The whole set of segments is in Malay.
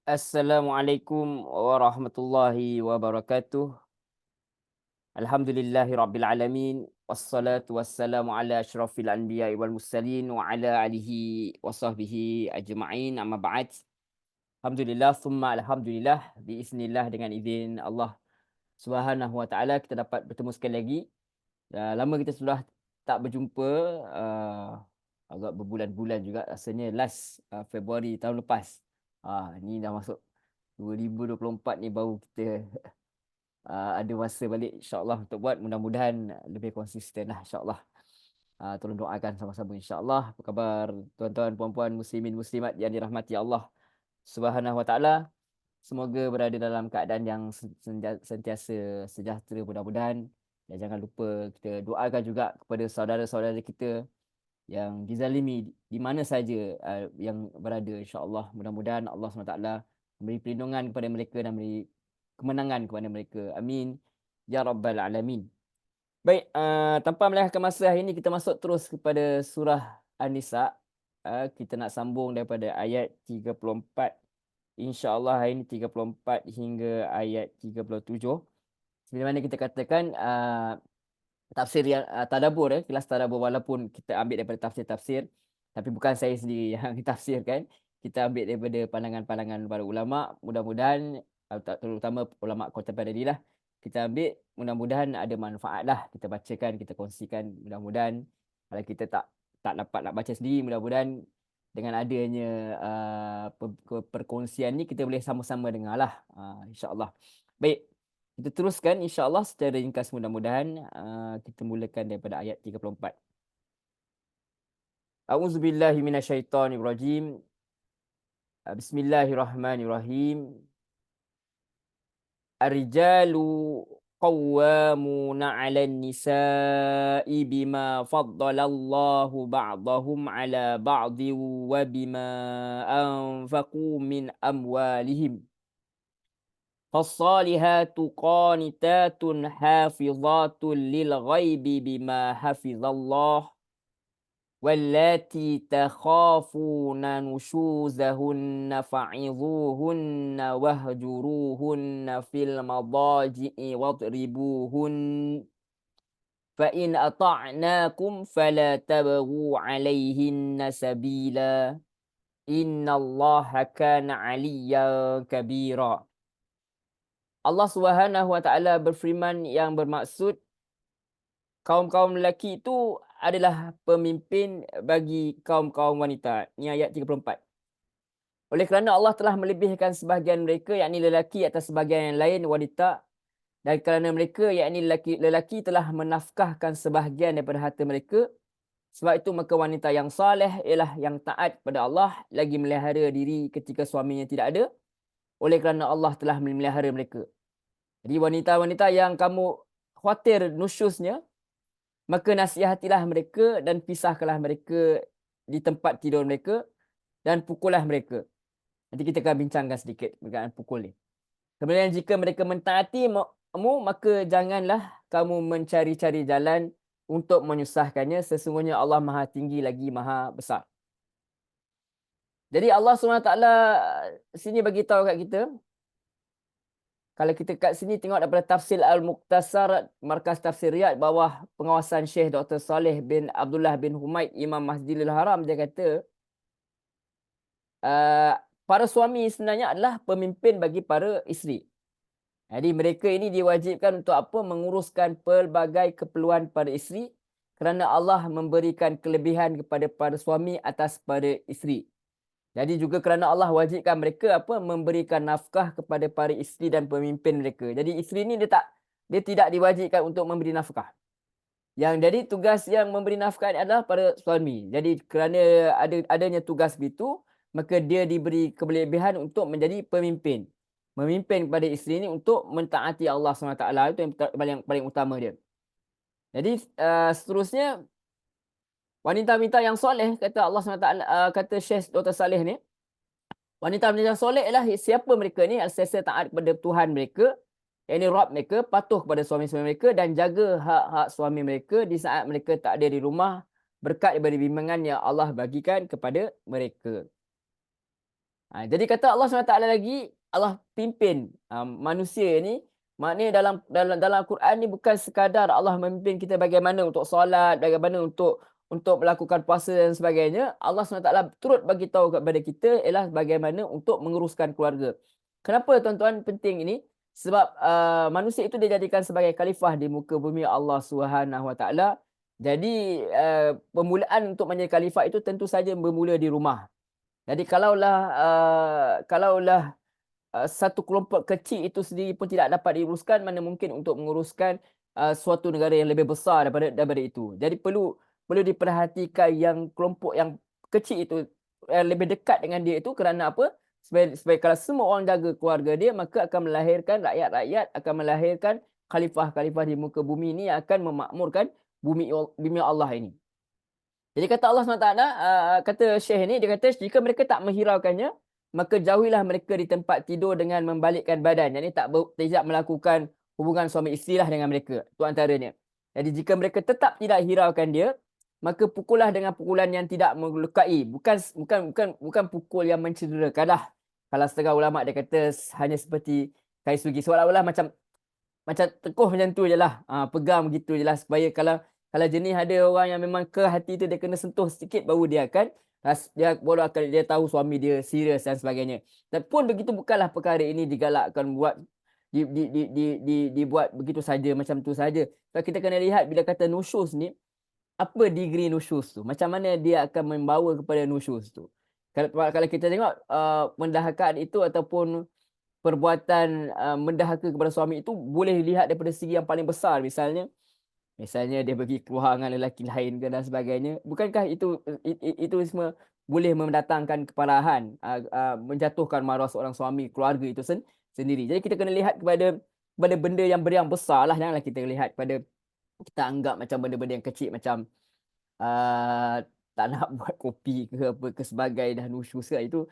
Assalamualaikum warahmatullahi wabarakatuh. Alhamdulillahi alamin. Wassalatu wassalamu ala asyrafil anbiya'i wal mursalin wa ala alihi wa sahbihi ajma'in. Amma ba'd. Alhamdulillah summa alhamdulillah biiznillah dengan izin Allah Subhanahu wa taala kita dapat bertemu sekali lagi. Lama kita sudah tak berjumpa, agak berbulan-bulan juga rasanya last Februari tahun lepas. Ni dah masuk 2024 ni baru kita ada masa balik insya-Allah untuk buat, mudah-mudahan lebih konsistenlah insya-Allah. Tolong doakan sama-sama insya-Allah. Apa khabar tuan-tuan, puan-puan, muslimin, muslimat yang dirahmati Allah Subhanahu wa taala. Semoga berada dalam keadaan yang sentiasa sejahtera mudah-mudahan. Dan jangan lupa kita doakan juga kepada saudara-saudara kita yang dizalimi di mana saja yang berada insya-Allah. Mudah-mudahan Allah SWT memberi perlindungan kepada mereka dan memberi kemenangan kepada mereka. Amin ya rabbal alamin. Baik, tanpa melengahkan masa, hari ini kita masuk terus kepada surah An-Nisa. Kita nak sambung daripada ayat 34. Insya-Allah hari ini 34 hingga ayat 37. Seperti mana kita katakan, tafsir yang tadabbur, kelas tadabbur, walaupun kita ambil daripada tafsir-tafsir, tapi bukan saya sendiri yang tafsirkan. Kita ambil daripada pandangan-pandangan para ulama. Mudah-mudahan terutama ulama kontemporari lah. Kita ambil, mudah-mudahan ada manfaatlah. Kita bacakan, kita kongsikan. Mudah-mudahan kalau kita tak dapat nak baca sendiri, mudah-mudahan dengan adanya perkongsian ni kita boleh sama-sama dengarlah, insya-Allah. Baik. Kita teruskan insya-Allah secara ringkas, mudah-mudahan kita mulakan daripada ayat 34. A'udzubillahi minasyaitonirrajim. Bismillahirrahmanirrahim. Ar-rijalu qawwamuna 'alan nisa'i bima faddalallahu ba'dahum 'ala ba'din wa bima anfaqu min amwalihim. فالصالحات قانتات حافظات للغيب بما حفظ الله واللاتي تخافون نشوزهن فعظوهن واهجروهن في المضاجع واضربوهن فإن أطعناكم فلا تبغوا عليهن سبيلا إن الله كان عليا كبيرا. Allah Subhanahu wa taala berfirman yang bermaksud kaum-kaum lelaki itu adalah pemimpin bagi kaum-kaum wanita. Ini ayat 34. Oleh kerana Allah telah melebihkan sebahagian mereka, yakni lelaki, atas sebahagian yang lain wanita, dan kerana mereka, yakni lelaki telah menafkahkan sebahagian daripada harta mereka, sebab itu maka wanita yang saleh ialah yang taat kepada Allah, lagi melihara diri ketika suaminya tidak ada, oleh kerana Allah telah memelihara mereka. Jadi wanita-wanita yang kamu khawatir nusyusnya, maka nasihatilah mereka dan pisahkanlah mereka di tempat tidur mereka dan pukullah mereka. Nanti kita akan bincangkan sedikit berkaitan pukul ni. Kemudian jika mereka mentaatimu, maka janganlah kamu mencari-cari jalan untuk menyusahkannya. Sesungguhnya Allah Maha Tinggi lagi Maha Besar. Jadi Allah SWT sini bagi tahu kat kita, kalau kita kat sini tengok daripada tafsir Al-Muqtasar Markaz Tafsir Riyadh bawah pengawasan Syekh Dr. Saleh bin Abdullah bin Humaid Imam Masjidil Haram, dia kata para suami sebenarnya adalah pemimpin bagi para isteri. Jadi mereka ini diwajibkan untuk apa? Menguruskan pelbagai keperluan pada isteri, kerana Allah memberikan kelebihan kepada para suami atas pada isteri. Jadi juga kerana Allah wajibkan mereka apa? Memberikan nafkah kepada para isteri dan pemimpin mereka. Jadi isteri ni dia tidak diwajibkan untuk memberi nafkah. Yang jadi tugas yang memberi nafkah adalah para suami. Jadi kerana adanya tugas begitu, maka dia diberi kelebihan untuk menjadi pemimpin. Memimpin kepada isteri ni untuk mentaati Allah SWT. Itu yang paling utama dia. Jadi seterusnya, wanita-wanita yang soleh, kata Allah SWT, kata Syekh Dr. Saleh ni, wanita-wanita yang soleh ialah siapa mereka ni? Sentiasa taat kepada Tuhan mereka, yakni Rabb mereka, patuh kepada suami-suami mereka dan jaga hak-hak suami mereka di saat mereka tak ada di rumah, berkat daripada bimbingan yang Allah bagikan kepada mereka. Jadi kata Allah SWT lagi, Allah pimpin manusia ni, maknanya dalam Quran ni bukan sekadar Allah memimpin kita bagaimana untuk solat, bagaimana untuk melakukan puasa dan sebagainya. Allah SWT turut bagi tahu kepada kita ialah bagaimana untuk menguruskan keluarga. Kenapa tuan-tuan penting ini? Sebab manusia itu dijadikan sebagai khalifah di muka bumi Allah SWT. Jadi permulaan untuk menjadi khalifah itu tentu saja bermula di rumah. Jadi kalaulah satu kelompok kecil itu sendiri pun tidak dapat diuruskan, mana mungkin untuk menguruskan suatu negara yang lebih besar daripada itu. Jadi perlu diperhatikan yang kelompok yang kecil itu lebih dekat dengan dia itu, kerana apa? Supaya kalau semua orang jaga keluarga dia, maka akan melahirkan rakyat-rakyat, akan melahirkan khalifah-khalifah di muka bumi ini yang akan memakmurkan bumi Allah ini. Jadi kata Allah SWT, kata Syekh ni, dia kata jika mereka tak menghiraukannya, maka jauhilah mereka di tempat tidur dengan membalikkan badan. Yang ini tidak melakukan hubungan suami isteri lah dengan mereka. Itu antaranya. Jadi jika mereka tetap tidak hiraukan dia, maka pukullah dengan pukulan yang tidak melukai. Bukan pukul yang mencederakan lah. Kalau setengah ulama' dia kata hanya seperti kayu sugi. Seolah-olah macam tekuh macam tu je lah. Pegang begitu je lah. Supaya kalau jenis ada orang yang memang ke hati tu, dia kena sentuh sikit baru dia akan dia tahu suami dia serius dan sebagainya. Dan pun begitu bukanlah perkara ini digalakkan dibuat begitu saja, macam tu saja. Kalau kita kena lihat bila kata nusyuz ni, apa degree nusyuz tu? Macam mana dia akan membawa kepada nusyuz tu? Kalau kita tengok mendahakan itu ataupun perbuatan mendahaka kepada suami itu boleh dilihat daripada segi yang paling besar. Misalnya dia pergi keluar dengan lelaki lain ke dan sebagainya. Bukankah itu semua boleh mendatangkan keparahan, menjatuhkan maruah seorang suami, keluarga itu sendiri. Jadi kita kena lihat kepada benda yang besar lah. Janganlah kita lihat pada, kita anggap macam benda-benda yang kecil, macam tak nak buat kopi ke apa ke sebagai dah nusyus ke, itu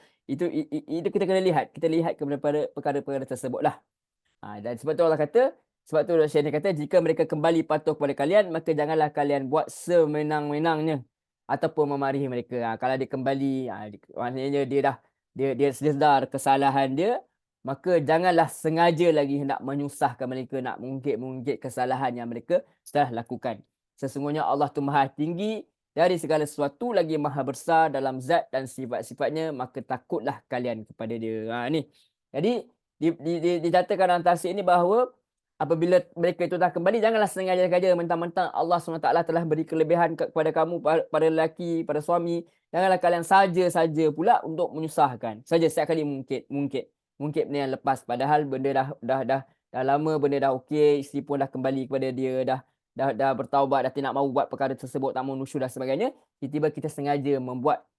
kita kena lihat. Kita lihat kepada perkara-perkara tersebut lah. Dan sebab tu Allah kata, sebab tu Syekh ni kata, jika mereka kembali patuh kepada kalian, maka janganlah kalian buat semenang-menangnya ataupun memarahi mereka. Kalau dia kembali, maknanya dia sedar kesalahan dia, maka janganlah sengaja lagi hendak menyusahkan mereka, nak mengungkit kesalahan yang mereka telah lakukan. Sesungguhnya Allah tu Maha Tinggi dari segala sesuatu, lagi Maha Besar dalam zat dan sifat-sifatnya, maka takutlah kalian kepada dia. Ni. Jadi dinyatakan dalam tafsir ini bahawa apabila mereka itu dah kembali, janganlah sengaja-sengaja mentang-mentang Allah SWT telah beri kelebihan kepada kamu, pada lelaki, pada suami. Janganlah kalian saja-saja pula untuk menyusahkan. Saja setiap kali mungkit benda yang lepas. Padahal benda dah lama, benda dah okey, isteri pun dah kembali kepada dia, dah bertaubat, dah tidak mahu buat perkara tersebut, tak mahu nusyuz dan sebagainya. Tiba-tiba kita sengaja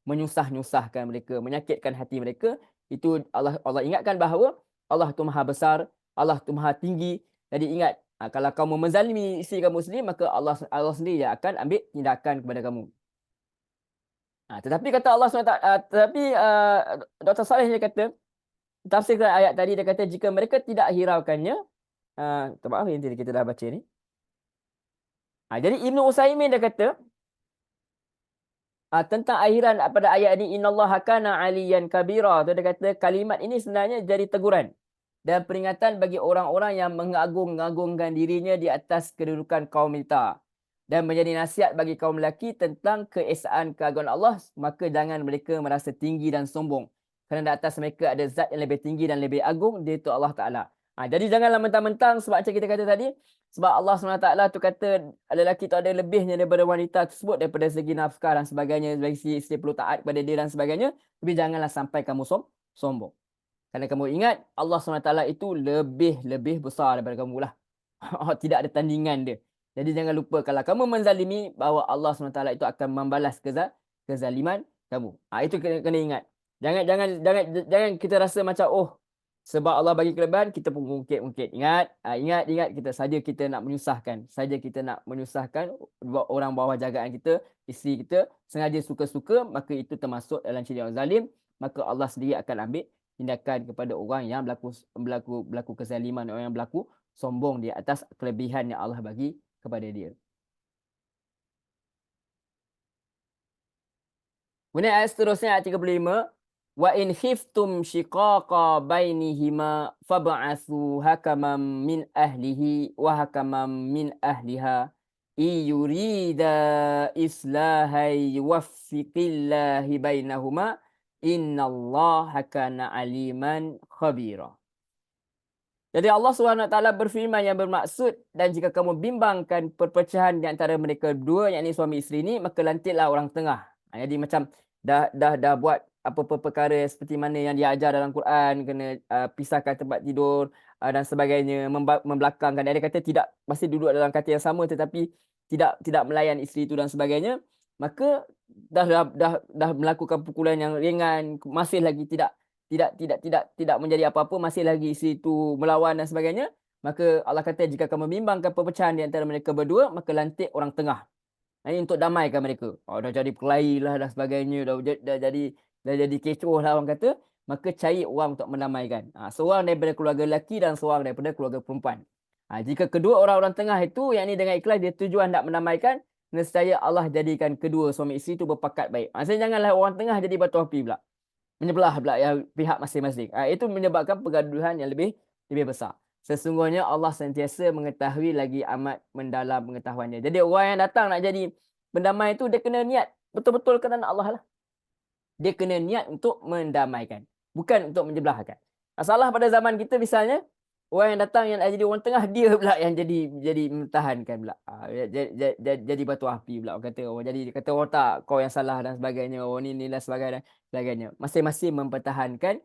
menyusahkan mereka, menyakitkan hati mereka. Itu Allah ingatkan bahawa Allah tu Maha Besar, Allah tu Maha Tinggi. Jadi ingat, kalau kamu menzalimi isteri kamu sendiri, maka Allah sendiri yang akan ambil tindakan kepada kamu. Tetapi kata Allah SWT, Dr. Saleh dia kata, tafsirkan ayat tadi, dia kata jika mereka tidak hiraukannya, maaf yang kita dah baca ni. Jadi Ibnu Utsaimin dia kata, tentang akhiran pada ayat ini, innallaha kana aliyan kabira, tu dia kata kalimat ini sebenarnya jadi teguran dan peringatan bagi orang-orang yang mengagung-agungkan dirinya di atas kedudukan kaum wanita, dan menjadi nasihat bagi kaum lelaki tentang keesaan keagungan Allah. Maka jangan mereka merasa tinggi dan sombong, kerana di atas mereka ada zat yang lebih tinggi dan lebih agung, iaitu Allah Ta'ala. Jadi janganlah mentang-mentang, sebab macam kita kata tadi, sebab Allah SWT tu kata lelaki tu ada lebihnya daripada wanita tersebut, daripada segi nafkah dan sebagainya, dari segi isteri perlu taat kepada dia dan sebagainya. Tapi janganlah sampai kamu sombong. Kerana kamu ingat Allah SWT itu lebih besar daripada kamu lah. Tidak ada tandingan dia. Jadi jangan lupa, kalau kamu menzalimi, bahawa Allah SWT itu akan membalas kezaliman kamu. Itu kena ingat. Jangan kita rasa macam, sebab Allah bagi kelebihan, kita pun mungkit. Ingat, kita nak menyusahkan orang bawah jagaan kita, isteri kita, sengaja suka-suka, maka itu termasuk dalam ciri orang zalim. Maka Allah sendiri akan ambil tindakan kepada orang yang berlaku kezaliman, orang yang berlaku sombong di atas kelebihan yang Allah bagi kepada dia. Kemudian ayat seterusnya, ayat 35. Wa in khiftum shiqaqa bainihima fab'atsu hakaman min ahlihi wa hakaman min ahliha yurida islahan yuwaffiqillahu bainahuma innallaha kana aliman khabira. Jadi Allah SWT berfirman yang bermaksud, dan jika kamu bimbangkan perpecahan di antara mereka dua, yakni suami isteri ni, maka lantiklah orang tengah. Jadi macam dah buat apa-apa perkara seperti mana yang diajar dalam Quran, kena pisahkan tempat tidur dan sebagainya, membelakangkan. Dia kata tidak, masih duduk dalam katil yang sama tetapi tidak melayan isteri itu dan sebagainya. Maka dah melakukan pukulan yang ringan, masih lagi tidak menjadi apa-apa, masih lagi isteri itu melawan dan sebagainya, maka Allah kata jika kamu membimbangkan perpecahan di antara mereka berdua, maka lantik orang tengah. Ini untuk damaikan mereka. Dah jadi perkelahi lah dan sebagainya, dah jadi kecoh lah orang kata, maka cari orang untuk mendamaikan. Seorang daripada keluarga lelaki dan seorang daripada keluarga perempuan. Jika kedua orang-orang tengah itu, yang ini dengan ikhlas, dia tujuan nak mendamaikan, nescaya Allah jadikan kedua suami isteri itu berpakat baik. Maksudnya janganlah orang tengah jadi batu api pula, menyebelah pula yang pihak masing-masing. Itu menyebabkan pergaduhan yang lebih besar. Sesungguhnya Allah sentiasa mengetahui lagi amat mendalam pengetahuannya. Jadi orang yang datang nak jadi pendamai itu, dia kena niat betul-betul kerana Allah lah. Dia kena niat untuk mendamaikan, bukan untuk menjebelahkan. Masalah pada zaman kita misalnya, orang yang datang yang jadi orang tengah, dia pula yang jadi mempertahankan pula. Jadi batu api pula orang kata. Jadi dia kata orang tak, kau yang salah dan sebagainya. Ni dan sebagainya. Masing-masing mempertahankan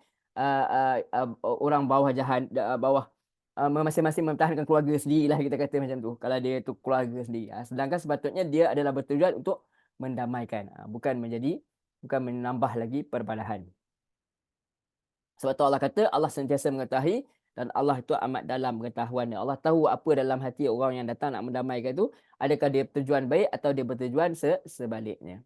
orang bawah masing-masing mempertahankan keluarga sendiri lah, kita kata macam tu. Kalau dia tu keluarga sendiri. Sedangkan sepatutnya dia adalah bertujuan untuk mendamaikan, bukan menambah lagi perbalahan. Sebab tu Allah kata Allah sentiasa mengetahui, dan Allah itu amat dalam pengetahuannya. Allah tahu apa dalam hati orang yang datang nak mendamaikan itu, adakah dia bertujuan baik atau dia bertujuan sebaliknya.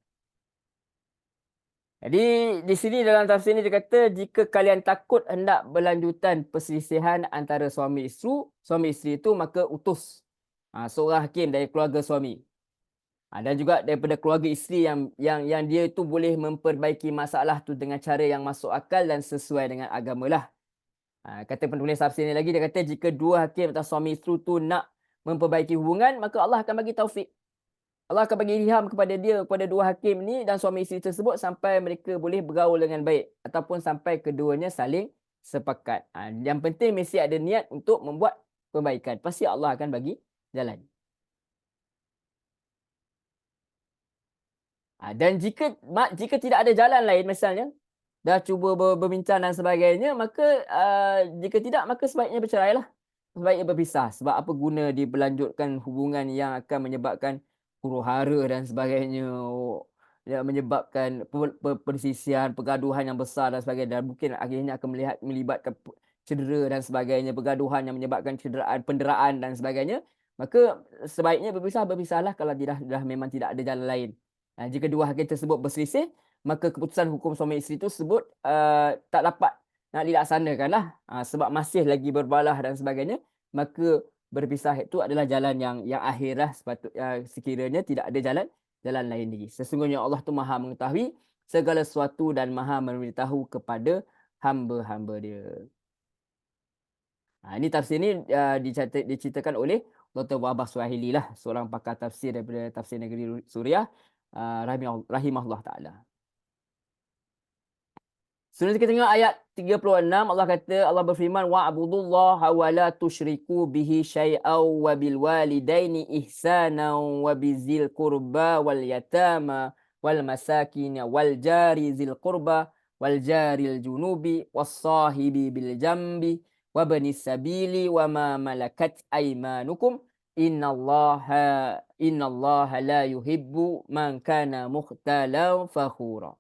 Jadi di sini dalam tafsir ini dia kata, jika kalian takut hendak berlanjutan perselisihan antara suami isteri itu, maka utus seorang hakim dari keluarga suami. Dan juga daripada keluarga isteri yang dia itu boleh memperbaiki masalah tu dengan cara yang masuk akal dan sesuai dengan agama lah. Kata penulis tafsir ni lagi, dia kata jika dua hakim atau suami isteri tu nak memperbaiki hubungan, maka Allah akan bagi taufik. Allah akan bagi ilham kepada dua hakim ni dan suami isteri tersebut sampai mereka boleh bergaul dengan baik, ataupun sampai keduanya saling sepakat. Yang penting mesti ada niat untuk membuat perbaikan. Pasti Allah akan bagi jalan. Dan jika tidak ada jalan lain, misalnya dah cuba berbincang dan sebagainya, maka jika tidak, maka sebaiknya bercerailah. Sebaiknya berpisah. Sebab apa guna berlanjutkan hubungan yang akan menyebabkan huru-hara dan sebagainya, yang menyebabkan persisian, pergaduhan yang besar dan sebagainya, dan mungkin akhirnya akan melibatkan cedera dan sebagainya, pergaduhan yang menyebabkan penderaan dan sebagainya. Maka sebaiknya berpisahlah kalau dah memang tidak ada jalan lain. Jika dua hakim tersebut berselisih, maka keputusan hukum suami isteri tersebut tak dapat nak dilaksanakan lah, sebab masih lagi berbalah dan sebagainya. Maka berpisah itu adalah jalan yang akhir lah, sekiranya tidak ada jalan lain lagi. Sesungguhnya Allah tu maha mengetahui segala sesuatu dan maha memberitahu kepada hamba-hamba dia. Ini tafsir ni diceritakan oleh Dr. Wahbah Suhaili lah, seorang pakar tafsir daripada Tafsir Negeri Suriah, rahimahullah ta'ala. Selanjutnya kita tengok ayat 36. Allah kata, Allah berfirman, wa'budullaha wa la tusyriku bihi syai'aw wa bil walidaini ihsana wa bizil qurba wal yatama wal masakin wal jari zil qurba wal jaril junubi was sahibi bil jambi wa banis sabili wa ma malakat aymanukum innallaha la yuhibbu man kana mukhtalan fakhura.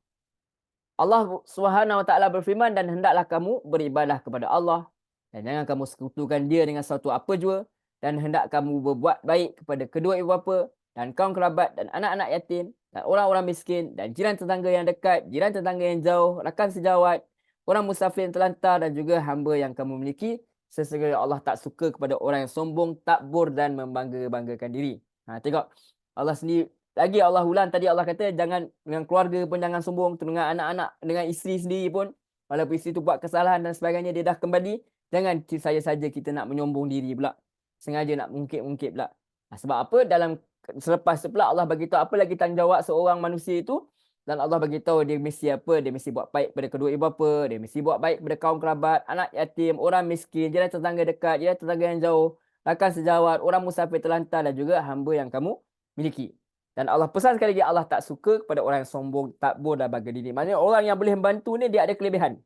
Allah Subhanahu Wa Taala berfirman, dan hendaklah kamu beribadah kepada Allah dan jangan kamu sekutukan dia dengan sesuatu apa jua, dan hendak kamu berbuat baik kepada kedua ibu bapa dan kaum kerabat dan anak-anak yatim dan orang-orang miskin dan jiran tetangga yang dekat, jiran tetangga yang jauh, rakan sejawat, orang musafir yang terlantar dan juga hamba yang kamu miliki. Sesungguhnya Allah tak suka kepada orang yang sombong, takbur dan membangga-banggakan diri. Tengok Allah sendiri lagi Allah ulang tadi, Allah kata jangan dengan keluarga pun jangan sombong, dengan anak-anak, dengan isteri sendiri pun walaupun isteri tu buat kesalahan dan sebagainya, dia dah kembali, jangan saya saja kita nak menyombong diri pula, sengaja nak mungkit-mungkit pula. Sebab apa? Dalam selepas tu pula Allah bagi tahu apa lagi tanggungjawab seorang manusia itu, dan Allah bagi tahu dia mesti apa? Dia mesti buat baik kepada kedua ibu bapa, dia mesti buat baik kepada kaum kerabat, anak yatim, orang miskin, jiran tetangga dekat, jiran tetangga yang jauh, rakan sejawat, orang musafir terlantar dan juga hamba yang kamu miliki. Dan Allah pesan sekali lagi, Allah tak suka kepada orang yang sombong, takbur dan bangga diri. Maksudnya orang yang boleh membantu ni dia ada kelebihan.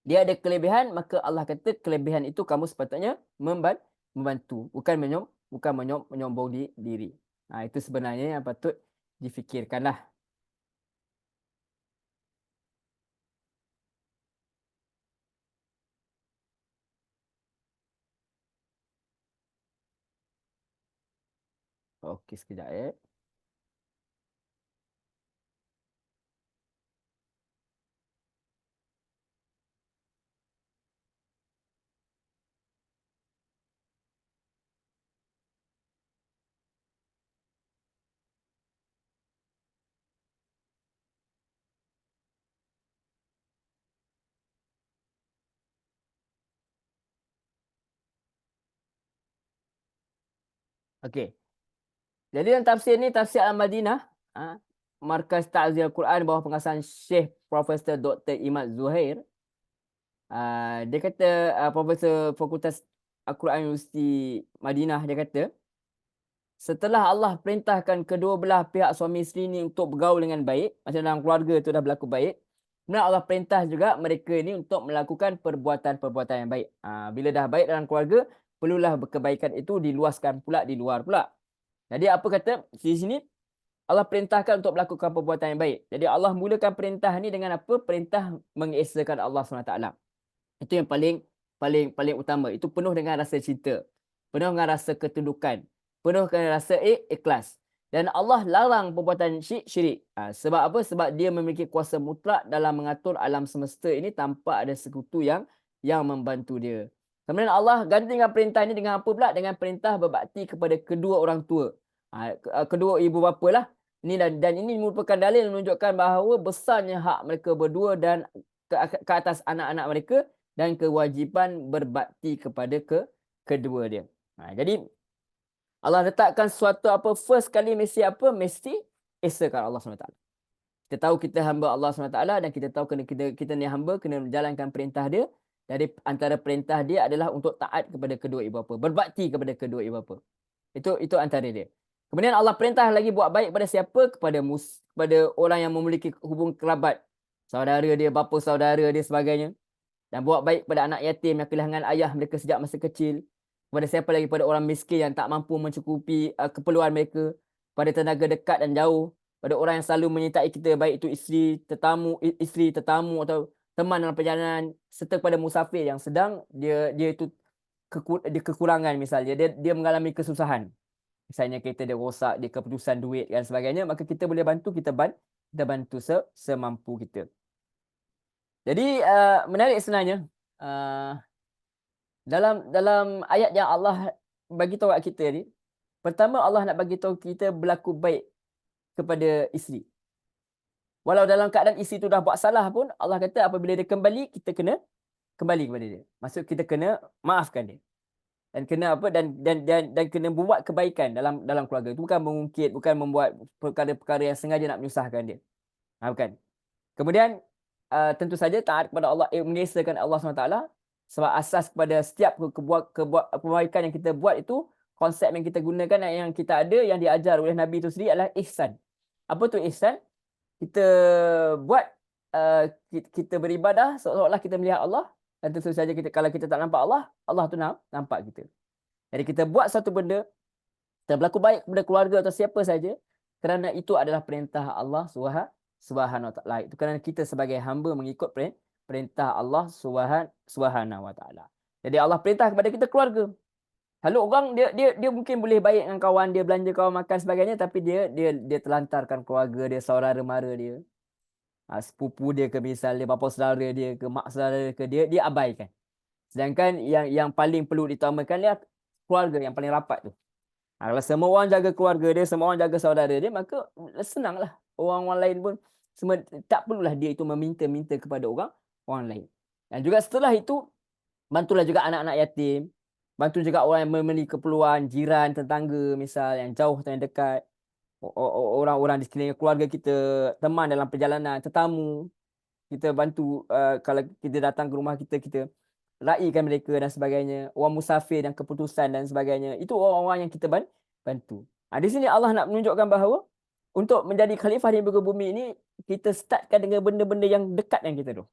Dia ada kelebihan, maka Allah kata kelebihan itu kamu sepatutnya membantu, bukan menyombong diri. Itu sebenarnya yang patut difikirkanlah. Okey, sekejap ya. Okey. Jadi dalam tafsir ni, tafsir Al-Madinah, Markaz Ta'zir Al-Quran bawah pengasahan Syekh Profesor Dr. Imad Zuhair. Dia kata, Profesor Fakultas Al-Quran Universiti Madinah, dia kata, setelah Allah perintahkan kedua belah pihak suami isteri ni untuk bergaul dengan baik, macam dalam keluarga tu dah berlaku baik, kemudian Allah perintah juga mereka ni untuk melakukan perbuatan-perbuatan yang baik. Bila dah baik dalam keluarga, perlulah kebaikan itu diluaskan pula di luar pula. Jadi apa kata di sini? Allah perintahkan untuk melakukan perbuatan yang baik. Jadi Allah mulakan perintah ni dengan apa? Perintah mengesakan Allah SWT. Itu yang paling utama. Itu penuh dengan rasa cinta, penuh dengan rasa ketundukan, penuh dengan rasa ikhlas. Dan Allah larang perbuatan syirik. Sebab apa? Sebab dia memiliki kuasa mutlak dalam mengatur alam semesta ini tanpa ada sekutu yang membantu dia. Kemudian Allah gantikan perintah ini dengan apa pula? Dengan perintah berbakti kepada kedua orang tua. Kedua ibu bapa lah. Dan ini merupakan dalil menunjukkan bahawa besarnya hak mereka berdua dan ke atas anak-anak mereka, dan kewajipan berbakti kepada kedua dia. Jadi Allah letakkan sesuatu apa first kali mesti apa? Mesti esakan Allah SWT. Kita tahu kita hamba Allah SWT dan kita tahu kita ni hamba kena menjalankan perintah dia. Dari antara perintah dia adalah untuk taat kepada kedua ibu bapa, berbakti kepada kedua ibu bapa. Itu antara dia. Kemudian Allah perintah lagi buat baik pada siapa? Kepada orang yang memiliki hubung kerabat, saudara dia, bapa saudara dia sebagainya. Dan buat baik kepada anak yatim yang kehilangan ayah mereka sejak masa kecil. Kepada siapa lagi? Pada orang miskin yang tak mampu mencukupi keperluan mereka. Pada tenaga dekat dan jauh. Pada orang yang selalu menyertai kita, baik itu isteri tetamu atau teman dalam perjalanan, serta kepada musafir yang sedang dia itu kekurangan, misalnya dia mengalami kesusahan. Misalnya kereta dia rosak, dia keputusan duit dan sebagainya, maka kita boleh bantu, kita bantu semampu kita. Jadi menarik sebenarnya, dalam ayat yang Allah bagi tahu kat kita ni, pertama Allah nak bagi tahu kita berlaku baik kepada isteri. Walau dalam keadaan isteri tu dah buat salah pun, Allah kata apabila dia kembali, kita kena kembali kepada dia. Maksud kita kena maafkan dia. Dan kena apa? Dan kena buat kebaikan dalam keluarga. Itu bukan mengungkit, bukan membuat perkara-perkara yang sengaja nak menyusahkan dia. Bukan. Kemudian tentu saja taat kepada Allah, mengesahkan Allah SWT. Sebab asas kepada setiap kebaikan yang kita buat itu, konsep yang kita gunakan, yang kita ada, yang diajar oleh Nabi itu sendiri adalah ihsan. Apa tu ihsan? Kita buat, kita beribadah seolah-olah kita melihat Allah. Dan tentu saja kalau kita tak nampak Allah, Allah tu nampak kita. Jadi kita buat satu benda, kita berlaku baik kepada keluarga atau siapa saja, kerana itu adalah perintah Allah Subhanahu Wa Taala. Itu kerana kita sebagai hamba mengikut perintah Allah Subhanahu Wa Taala. Jadi Allah perintah kepada kita keluarga. Lalu orang dia mungkin boleh baik dengan kawan dia, belanja kawan makan sebagainya, tapi dia telantarkan keluarga dia, saudara mara dia, sepupu dia ke, misalnya bapa saudara dia ke, mak saudara dia ke, dia abaikan. Sedangkan yang paling perlu diutamakan dia keluarga yang paling rapat tu. Kalau semua orang jaga keluarga dia, semua orang jaga saudara dia, maka senanglah orang-orang lain pun semua tak perlulah dia itu meminta-minta kepada orang lain. Dan juga setelah itu, bantulah juga anak-anak yatim, bantu juga orang yang memiliki keperluan, jiran, tetangga misal yang jauh atau yang dekat, orang-orang di sekeliling keluarga kita, teman dalam perjalanan, tetamu, kita bantu, kalau kita datang ke rumah kita, kita raikan mereka dan sebagainya, orang musafir yang keputusan dan sebagainya. Itu orang-orang yang kita bantu. Di sini Allah nak menunjukkan bahawa untuk menjadi khalifah di muka bumi ini, kita startkan dengan benda-benda yang dekat dengan kita tu.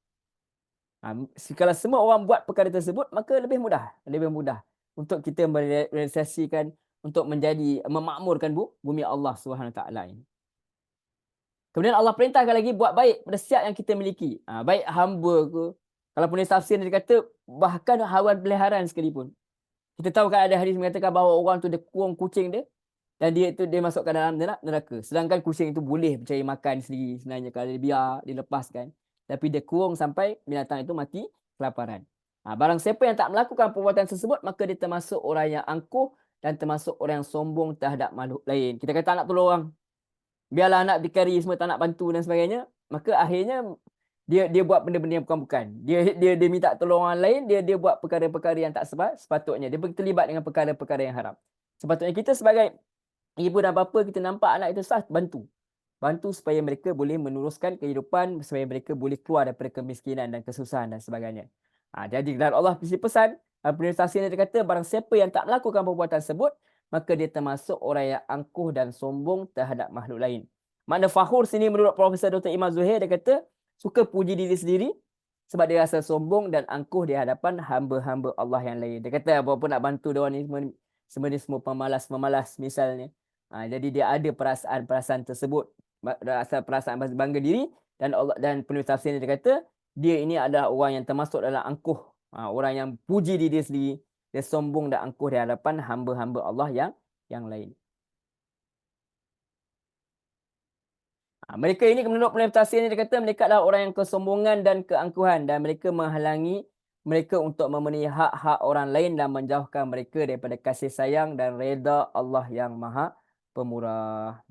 Kalau semua orang buat perkara tersebut, maka lebih mudah untuk kita merealisasikan untuk menjadi memakmurkan bumi Allah Subhanahu Wa Taala ini. Kemudian Allah perintahkan lagi buat baik pada setiap yang kita miliki. Baik hamba ke. Kalau penulis tafsir dia kata bahkan haiwan peliharaan sekalipun. Kita tahu kan ada hadis mengatakan bahawa orang tu dia kurung kucing dia dan dia masukkan dalam neraka. Sedangkan kucing itu boleh mencari makan sendiri sebenarnya kalau dia biar dilepaskan. Tapi dia kurung sampai binatang itu mati kelaparan. Barang siapa yang tak melakukan perbuatan tersebut, maka dia termasuk orang yang angkuh dan termasuk orang yang sombong terhadap makhluk lain. Kita kata nak tolong orang, biarlah anak dikari semua tak nak bantu dan sebagainya, maka akhirnya dia buat benda-benda yang bukan-bukan. Dia minta tolong orang lain, dia buat perkara-perkara yang tak sepatutnya. Dia terlibat dengan perkara-perkara yang haram. Sepatutnya kita sebagai ibu dan bapa, kita nampak anak itu sah, bantu. Bantu supaya mereka boleh meneruskan kehidupan, supaya mereka boleh keluar daripada kemiskinan dan kesusahan dan sebagainya. Jadi dan Allah pesan, penulis tafsir dia kata barang siapa yang tak melakukan perbuatan tersebut, maka dia termasuk orang yang angkuh dan sombong terhadap makhluk lain. Makna fakhur sini menurut Profesor Dr. Imam Zuhair, dia kata suka puji diri sendiri sebab dia rasa sombong dan angkuh di hadapan hamba-hamba Allah yang lain. Dia kata apa-apa nak bantu dia ni semua pemalas-pemalas misalnya. Jadi dia ada perasaan-perasaan tersebut, rasa perasaan bangga diri, dan Allah dan penulis tafsir dia kata dia ini adalah orang yang termasuk dalam angkuh, orang yang puji diri sendiri, dia sombong dan angkuh di hadapan hamba-hamba Allah yang lain. Mereka ini menurut penulis tafsir ini, dia kata mereka adalah orang yang kesombongan dan keangkuhan dan mereka menghalangi mereka untuk memenuhi hak-hak orang lain dan menjauhkan mereka daripada kasih sayang dan redha Allah yang Maha Pemurah.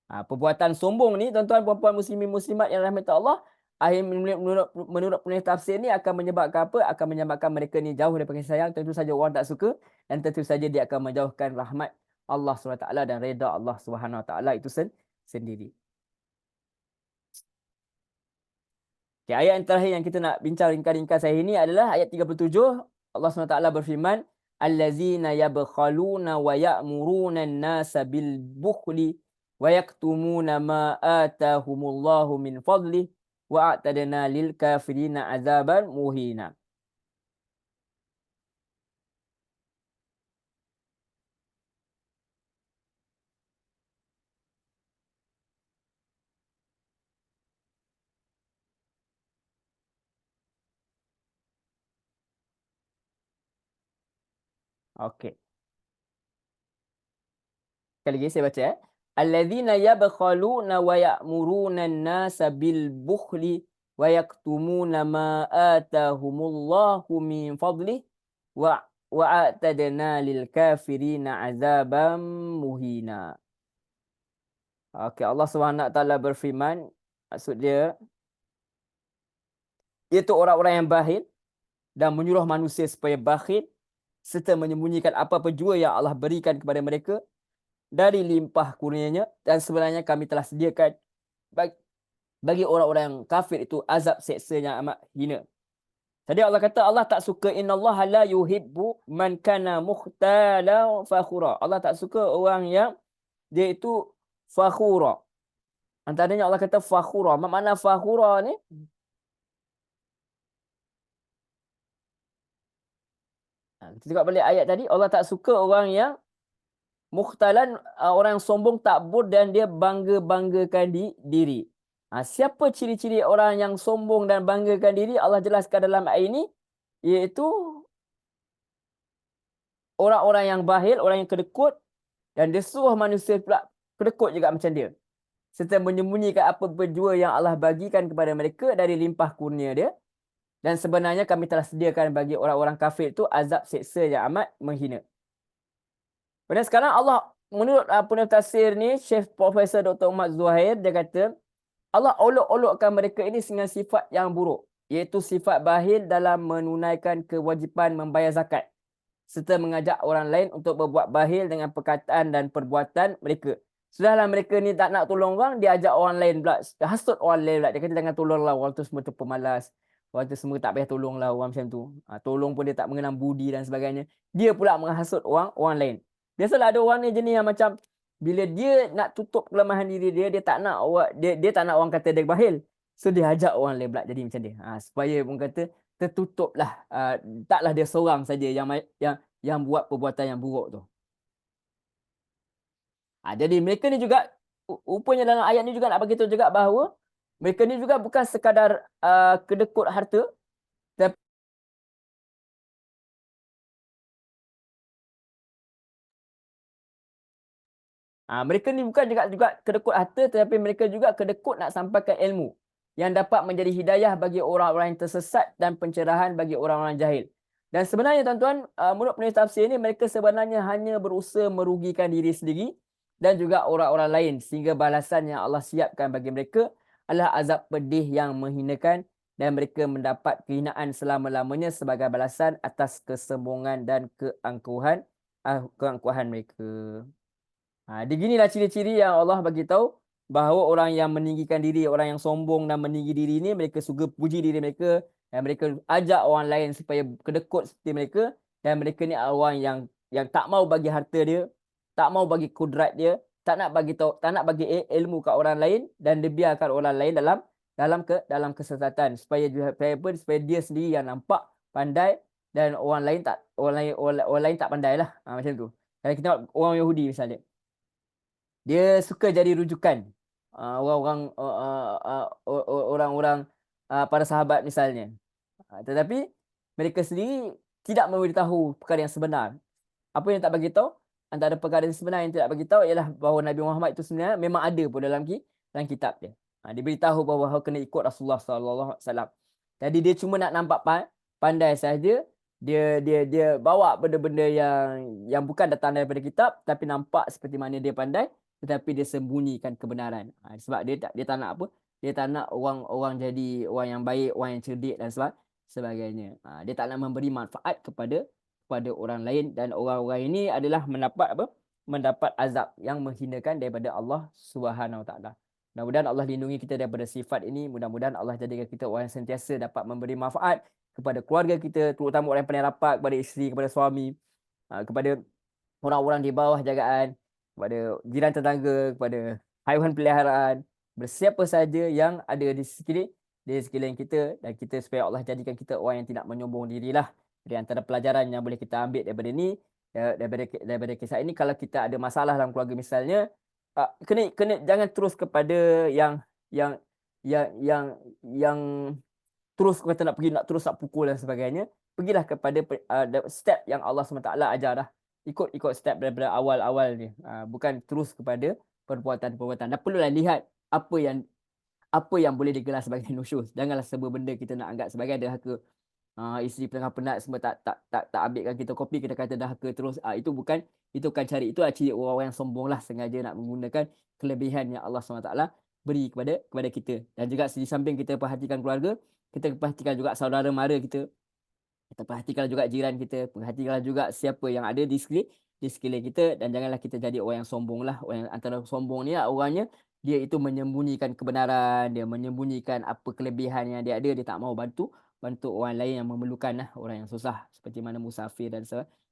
Perbuatan sombong ni tuan-tuan puan-puan muslimin muslimat yang rahmat Allah, menurut penulis tafsir ni akan menyebabkan apa? Akan menyebabkan mereka ni jauh daripada kasih sayang. Tentu saja orang tak suka dan tentu saja dia akan menjauhkan rahmat Allah SWT dan redha Allah SWT itu sendiri. Okay, ayat yang terakhir yang kita nak bincang ringkas-ringkas hari ini adalah ayat 37. Allah SWT berfirman, allazina yabkhaluna wa ya'muruna an-nasa bil bukhli wa yaktumuna ma atahumullahu min fadli wa a'tadna lil kafirina azaban muhina. Okey. Sekali lagi saya baca ya. Alladzina yabkhaluna wa ya'muruna an-nasa bil bukhli wa yaktumuna ma atahumullahu min fadli wa a'tadna lil kafirina azaban muhina. Okey, Allah SWT berfirman, maksud dia iaitu orang-orang yang bakhil dan menyuruh manusia supaya bakhil serta menyembunyikan apa-apa jua yang Allah berikan kepada mereka dari limpah kurnianya, dan sebenarnya kami telah sediakan bagi orang-orang yang kafir itu azab seksa yang amat hina. Tadi Allah kata Allah tak suka, innallaha la yuhibbu man kana mukhtalan fakhura. Allah tak suka orang yang dia itu fakhura. Antaranya Allah kata fakhura. Apa makna fakhura ni? Kita tengok balik ayat tadi, Allah tak suka orang yang mukhtalan, orang yang sombong, takbur dan dia bangga-banggakan diri. Siapa ciri-ciri orang yang sombong dan banggakan diri? Allah jelaskan dalam ayat ini, iaitu orang-orang yang bakhil, orang yang kedekut, dan dia suruh manusia pula kedekut juga macam dia. Serta menyembunyikan apa-apa jua yang Allah bagikan kepada mereka dari limpah kurnia dia. Dan sebenarnya kami telah sediakan bagi orang-orang kafir itu azab seksa yang amat menghina. Kemudian sekarang Allah, menurut penulis tafsir ni, Syekh Profesor Dr. Umar Zuhair, dia kata Allah olok-olokkan mereka ini dengan sifat yang buruk, iaitu sifat bakhil dalam menunaikan kewajipan membayar zakat, serta mengajak orang lain untuk berbuat bakhil dengan perkataan dan perbuatan mereka. Sudahlah mereka ni tak nak tolong orang, dia ajak orang lain pula, hasut orang lain pula. Dia kata jangan tolonglah, orang tu semua tu pemalas, orang tu semua tak payah tolonglah, orang macam tu. Tolong pun dia tak mengenal budi dan sebagainya. Dia pula menghasut orang lain. Biasalah ada orang ni jenis yang macam bila dia nak tutup kelemahan diri dia, dia tak nak dia tak nak orang kata dia bakhil. So dia ajak orang lain pula jadi macam dia. Supaya orang kata tertutuplah, taklah dia seorang saja yang buat perbuatan yang buruk tu. Jadi mereka ni juga rupanya dalam ayat ni juga nak bagi tahu juga bahawa mereka ni juga bukan sekadar kedekut harta, tapi mereka ni bukan juga kedekut harta, tetapi mereka juga kedekut nak sampaikan ilmu yang dapat menjadi hidayah bagi orang-orang yang tersesat dan pencerahan bagi orang-orang jahil. Dan sebenarnya tuan-tuan, menurut penulis tafsir ini, mereka sebenarnya hanya berusaha merugikan diri sendiri dan juga orang-orang lain, sehingga balasan yang Allah siapkan bagi mereka adalah azab pedih yang menghinakan, dan mereka mendapat kehinaan selama-lamanya sebagai balasan atas kesombongan dan keangkuhan mereka. Beginilah ciri-ciri yang Allah bagi tahu bahawa orang yang meninggikan diri, orang yang sombong dan meninggi diri ini, mereka suka puji diri mereka dan mereka ajak orang lain supaya kedekut seperti mereka, dan mereka ni orang yang tak mau bagi harta dia, tak mau bagi kudrat dia, tak nak bagi tahu, tak nak bagi ilmu kat orang lain, dan dia biarkan orang lain dalam kesesatan supaya dia sendiri yang nampak pandai dan orang lain tak pandailah. Macam tu. Kalau kita tengok orang Yahudi misalnya, dia suka jadi rujukan orang-orang para sahabat misalnya. Tetapi mereka sendiri tidak memberitahu perkara yang sebenar. Apa yang tak bagi tahu, antara perkara yang sebenar yang tidak bagi tahu ialah bahawa Nabi Muhammad itu sebenarnya memang ada pun dalam kitab dia. Dia beritahu bahawa kena ikut Rasulullah sallallahu alaihi wasallam. Jadi dia cuma nak nampak pandai saja. Dia bawa benda-benda yang bukan datang daripada kitab, tapi nampak seperti mana dia pandai, tetapi dia sembunyikan kebenaran. Sebab dia tak nak apa? Dia tak nak orang jadi orang yang baik, orang yang cerdik dan sebagainya. Dia tak nak memberi manfaat kepada orang lain, dan orang-orang ini adalah mendapat azab yang menghinakan daripada Allah Subhanahu Wa Taala. Mudah-mudahan Allah lindungi kita daripada sifat ini. Mudah-mudahan Allah jadikan kita orang yang sentiasa dapat memberi manfaat kepada keluarga kita, terutama orang yang paling rapat, kepada isteri, kepada suami, kepada orang-orang di bawah jagaan, kepada jiran tetangga, kepada haiwan peliharaan, bersiapa saja yang ada di sekeliling kita, dan kita supaya Allah jadikan kita orang yang tidak menyombong dirilah. Di antara pelajaran yang boleh kita ambil daripada ni, daripada kisah ini, kalau kita ada masalah dalam keluarga misalnya, kena jangan terus kepada yang yang yang yang terus kata nak terus nak pukul dan sebagainya. Pergilah kepada step yang Allah SWT ajar dah. Ikut step daripada awal-awal ni. Bukan terus kepada perbuatan-perbuatan. Dan perlulah lihat apa yang boleh digelar sebagai nusyuz. Janganlah sebuah benda kita nak anggap sebagai dahaka. Isteri tengah penat semua tak ambilkan kita kopi, kita kata dahaka terus. Itu bukan cari, itu ciri orang-orang yang sombong lah, sengaja nak menggunakan kelebihan yang Allah SWT beri kepada kita. Dan juga di samping kita perhatikan keluarga, kita perhatikan juga saudara mara kita perhatikan juga jiran kita, perhatikan juga siapa yang ada di sekeliling kita, dan janganlah kita jadi orang yang sombong lah. Orang yang antara sombong ni orangnya dia itu menyembunyikan kebenaran, dia menyembunyikan apa kelebihan yang dia ada, dia tak mau bantu orang lain yang memerlukan lah, orang yang susah seperti mana musafir dan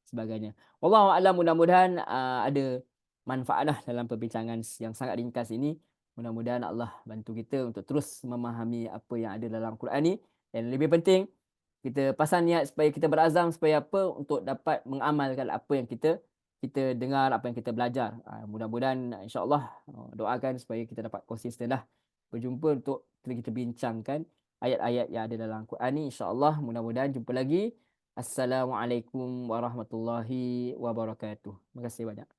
sebagainya. Wallahu a'lam, mudah-mudahan ada manfaat lah dalam perbincangan yang sangat ringkas ini. Mudah-mudahan Allah bantu kita untuk terus memahami apa yang ada dalam Quran ni, dan lebih penting kita pasang niat supaya kita berazam supaya apa, untuk dapat mengamalkan apa yang kita dengar, apa yang kita belajar. Mudah-mudahan insya-Allah, doakan supaya kita dapat konsistenlah berjumpa untuk kita bincangkan ayat-ayat yang ada dalam Quran ni, insya-Allah. Mudah-mudahan jumpa lagi. Assalamualaikum warahmatullahi wabarakatuh. Terima kasih banyak.